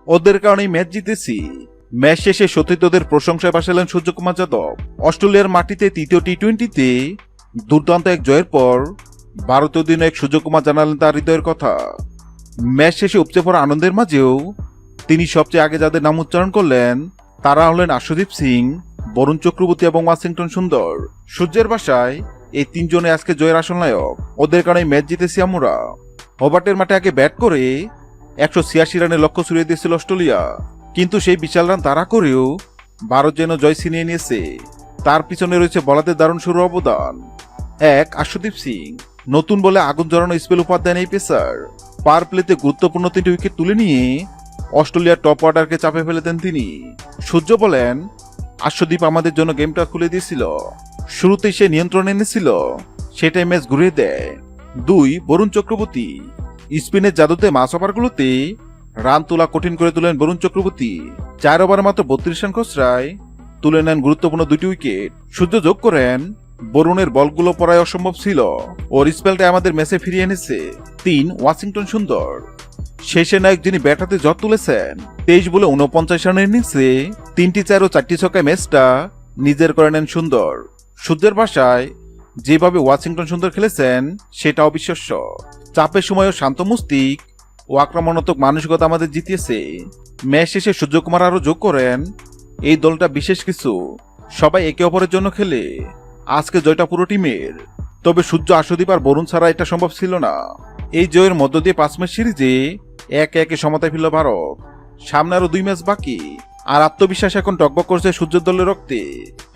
ওদের কারণেই ম্যাচ জিতেছি। ম্যাচ শেষে সতীর্থদের প্রশংসায় ভাসালেন সূর্যকুমার যাদব। অস্ট্রেলিয়ার মাটিতে তৃতীয় টি-20তে দুর্দান্ত এক জয়ের পর ভারতীয় অধিনায়ক সূর্যকুমার জানালেন তার হৃদয়ের কথা। ম্যাচ শেষে উপচে পড়া আনন্দের মাঝেও তিনি সবচেয়ে আগে যাদের নাম উচ্চারণ করলেন তারা হলেন আশুদীপ সিং, বরুণ চক্রবর্তী এবং ওয়াশিংটন সুন্দর। সূর্যের বাসায় এই তিনজনে আজকে জয়ের আসল নায়ক। ওদের কারণে ম্যাচ জিতেছি আমরা। হবার্টের মাঠে আগে ব্যাট করে 186 রানের লক্ষ্য ছুড়িয়ে দিয়েছিল অস্ট্রেলিয়া, কিন্তু সেই বিশাল রান তাড়া করেও ভারত যেন জয় ছিনিয়ে নিয়েছে। তার পিছনে রয়েছে বলাদের দারুণ শুরু অবদান। এক, আশুদীপ সিং নতুন বলে আগুন জ্বালানো স্পেল উপহার দেন এই পেসার। পার প্লেতে গুরুত্বপূর্ণ 3টি উইকেট তুলে নিয়ে অস্ট্রেলিয়ার টপ অর্ডারকে চাপে ফেলে দেন তিনি। সূর্য বলেন, আশুদীপ আমাদের জন্য গেমটা খুলে দিয়েছিল। শুরুতেই সে নিয়ন্ত্রণ এনেছিল, সেটাই ম্যাচ ঘুরিয়ে দেয়। 2, বরুণ চক্রবর্তী স্পিনের জাদুতে মাস ওভারগুলোতে রান তোলা কঠিন করে তোলেন বরুণ চক্রবর্তী। 4 ওভারে মাত্র 32 রান খসড়ায় তুলে নেন গুরুত্বপূর্ণ 2টি উইকেট। সূর্য যোগ করেন, বরুণের বলগুলো পড়ায় অসম্ভব ছিল, ওর স্পেলটা আমাদের ম্যাচে ফিরিয়ে এনেছে। 3, ওয়াশিংটন সুন্দর শেষে নায়ক যিনি ব্যাট হাতে ঝড় তুলেছেন। 23 বলে 49 রানের ইনিংসে 3টি 4 ও 4টি ছক্কায় ম্যাচটা নিজের করে নেন সুন্দর। সূর্যের ভাষায় যেভাবে ওয়াশিংটন সুন্দর খেলেছেন সেটা অবিশ্বাস্য। চাপের সময়ও শান্ত মস্তিক ও আক্রমণাত্মক মানসিকতা আমাদের জিতিয়েছে। ম্যাচ শেষে সূর্যকুমার আরও যোগ করেন, এই দলটা বিশেষ কিছু, সবাই একে অপরের জন্য খেলে। আজকে জয়টা পুরো টিমের, তবে সূর্য, আশুদীপ আর বরুণ ছাড়া এটা সম্ভব ছিল না। এই জয়ের মধ্য দিয়ে 5 ম্যাচ সিরিজে 1-1 সমতায় ফিরল ভারত। সামনে আরো 2 ম্যাচ বাকি, আর আত্মবিশ্বাস এখন টকবক করছে সূর্যের দলের রক্তে।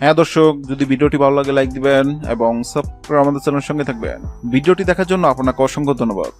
হ্যাঁ দর্শক, যদি ভিডিওটি ভালো লাগে লাইক দিবেন এবং সাবস্ক্রাইব আমাদের চ্যানেলের সঙ্গে থাকবেন। ভিডিওটি দেখার জন্য আপনাকে অসংখ্য ধন্যবাদ।